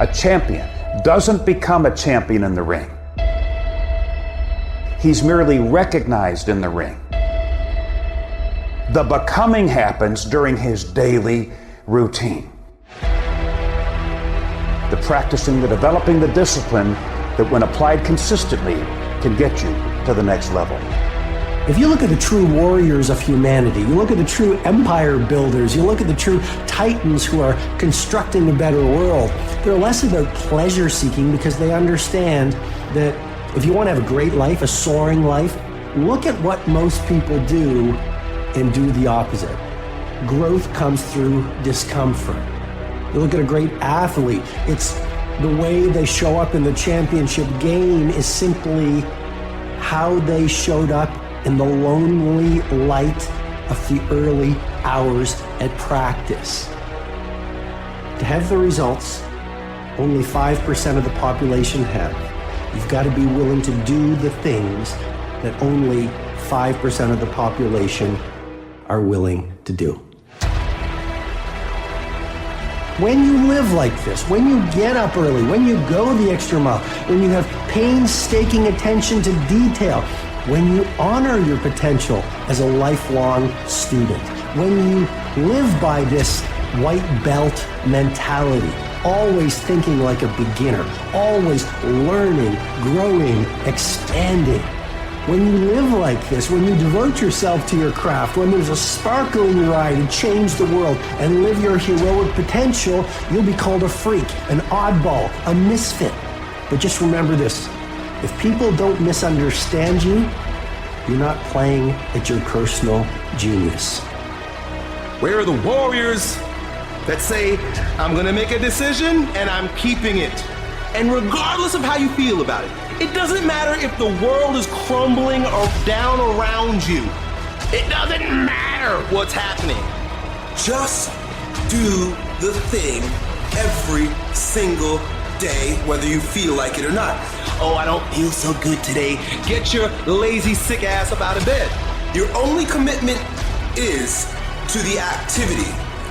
A champion doesn't become a champion in the ring. He's merely recognized in the ring. The becoming happens during his daily routine. The practicing, the developing the discipline that when applied consistently can get you to the next level. If you look at the true warriors of humanity, you look at the true empire builders, you look at the true titans who are constructing a better world, they're less about pleasure seeking because they understand that if you want to have a great life, a soaring life, look at what most people do and do the opposite. Growth comes through discomfort. You look at a great athlete, it's the way they show up in the championship game is simply how they showed up in the lonely light of the early hours at practice. To have the results only 5% of the population have, you've got to be willing to do the things that only 5% of the population are willing to do. When you live like this, when you get up early, when you go the extra mile, when you have painstaking attention to detail, when you honor your potential as a lifelong student, when you live by this white belt mentality, always thinking like a beginner, always learning, growing, expanding. When you live like this, when you devote yourself to your craft, when there's a sparkle in your eye to change the world and live your heroic potential, you'll be called a freak, an oddball, a misfit. But just remember this, if people don't misunderstand you, you're not playing at your personal genius. Where are the warriors that say, I'm gonna make a decision and I'm keeping it? And regardless of how you feel about it, it doesn't matter if the world is crumbling or down around you. It doesn't matter what's happening. Just do the thing every single day, whether you feel like it or not. Oh, I don't feel so good today. Get your lazy, sick ass up out of bed. Your only commitment is to the activity,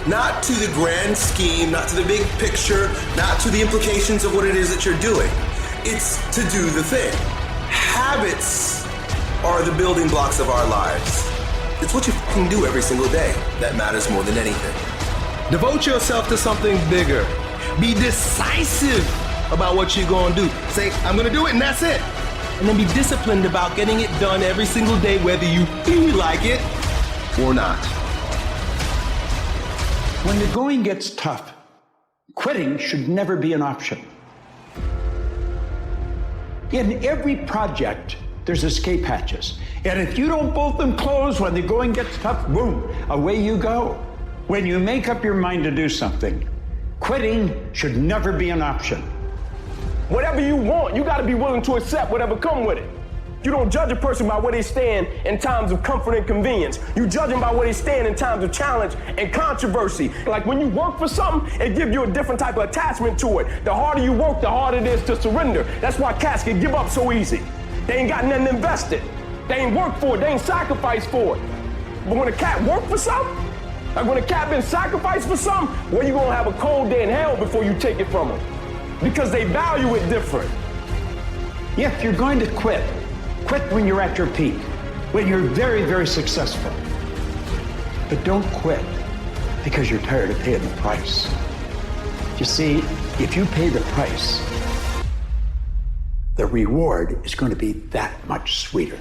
not to the grand scheme, not to the big picture, not to the implications of what it is that you're doing. It's to do the thing. Habits are the building blocks of our lives. It's what you can do every single day that matters more than anything. Devote yourself to something bigger. Be decisive about what you're gonna do. Say, I'm gonna do it and that's it. And then be disciplined about getting it done every single day, whether you feel like it or not. When the going gets tough, quitting should never be an option. In every project, there's escape hatches. And if you don't bolt them closed when the going gets tough, boom, away you go. When you make up your mind to do something, quitting should never be an option. Whatever you want, you gotta be willing to accept whatever come with it. You don't judge a person by where they stand in times of comfort and convenience. You judge them by where they stand in times of challenge and controversy. Like when you work for something, it gives you a different type of attachment to it. The harder you work, the harder it is to surrender. That's why cats can give up so easy. They ain't got nothing invested. They ain't worked for it, they ain't sacrificed for it. But when a cat worked for something, like when a cat been sacrificed for something, well, you gonna have a cold day in hell before you take it from them. Because they value it different. If you're going to quit when you're at your peak, when you're very, very successful. But don't quit because you're tired of paying the price. You see, if you pay the price, the reward is going to be that much sweeter.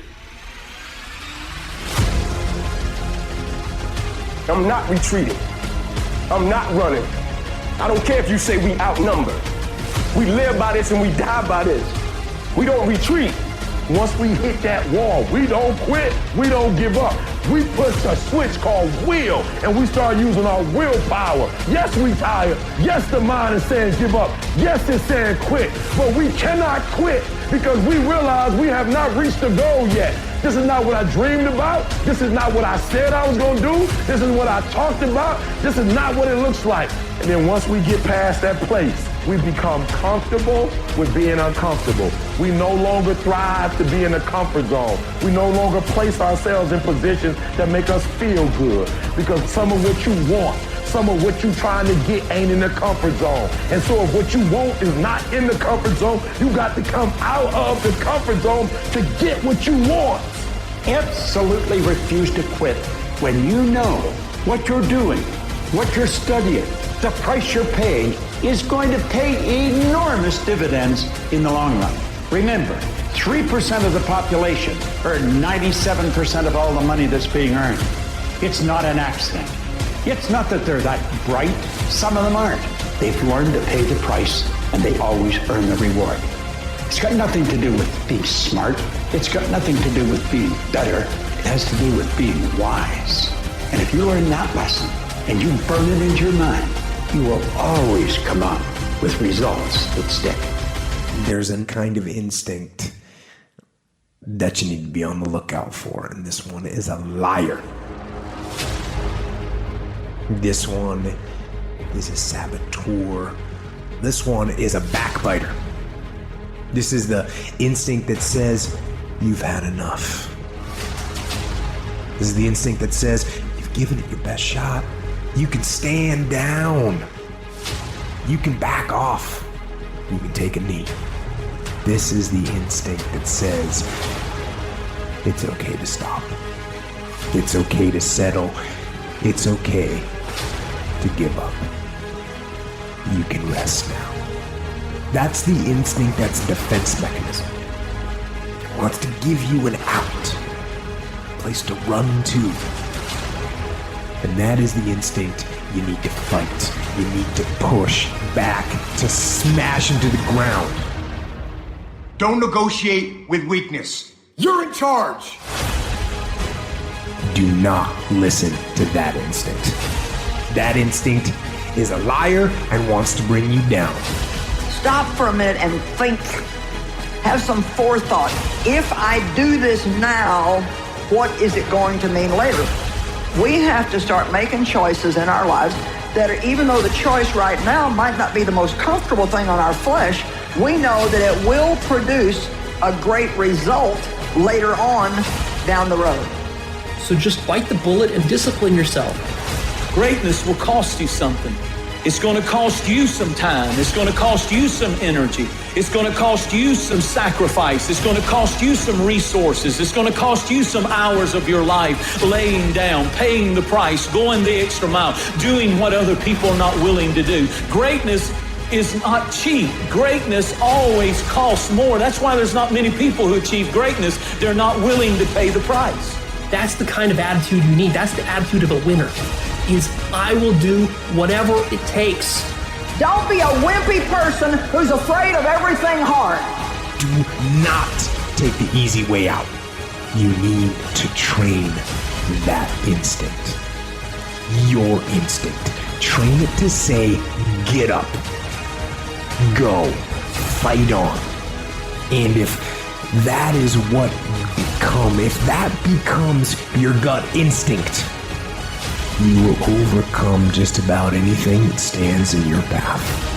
I'm not retreating. I'm not running. I don't care if you say we outnumbered. We live by this and we die by this. We don't retreat. Once we hit that wall, we don't quit, we don't give up. We push a switch called will, and we start using our willpower. Yes, we tired. Yes, the mind is saying give up. Yes, it's saying quit. But we cannot quit because we realize we have not reached the goal yet. This is not what I dreamed about. This is not what I said I was going to do. This is what I talked about. This is not what it looks like. And then once we get past that place, we become comfortable with being uncomfortable. We no longer thrive to be in the comfort zone. We no longer place ourselves in positions that make us feel good. Because some of what you want, some of what you're trying to get ain't in the comfort zone. And so if what you want is not in the comfort zone, you got to come out of the comfort zone to get what you want. Absolutely refuse to quit when you know what you're doing, what you're studying, the price you're paying is going to pay enormous dividends in the long run. Remember, 3% of the population earn 97% of all the money that's being earned. It's not an accident. It's not that they're that bright. Some of them aren't. They've learned to pay the price, and they always earn the reward. It's got nothing to do with being smart. It's got nothing to do with being better. It has to do with being wise. And if you learn that lesson and you burn it into your mind, you will always come up with results that stick. There's a kind of instinct that you need to be on the lookout for, and this one is a liar. This one is a saboteur. This one is a backbiter. This is the instinct that says, you've had enough. This is the instinct that says, you've given it your best shot. You can stand down. You can back off. You can take a knee. This is the instinct that says, it's okay to stop. It's okay to settle. It's okay to give up. You can rest now. That's the instinct, that's a defense mechanism. It wants to give you an out, a place to run to. And that is the instinct you need to fight. You need to push back, to smash into the ground. Don't negotiate with weakness. You're in charge. Do not listen to that instinct. That instinct is a liar and wants to bring you down. Stop for a minute and think. Have some forethought. If I do this now, what is it going to mean later? We have to start making choices in our lives that are, even though the choice right now might not be the most comfortable thing on our flesh, we know that it will produce a great result later on down the road. So just bite the bullet and discipline yourself. Greatness will cost you something. It's going to cost you some time. It's going to cost you some energy. It's going to cost you some sacrifice. It's going to cost you some resources. It's going to cost you some hours of your life laying down, paying the price, going the extra mile, doing what other people are not willing to do. Greatness is not cheap. Greatness always costs more. That's why there's not many people who achieve greatness. They're not willing to pay the price. That's the kind of attitude you need. That's the attitude of a winner. Is I will do whatever it takes. Don't be a wimpy person who's afraid of everything hard. Do not take the easy way out. You need to train that instinct. Your instinct. Train it to say, get up, go, fight on. And if that is what you become, if that becomes your gut instinct, you will overcome just about anything that stands in your path.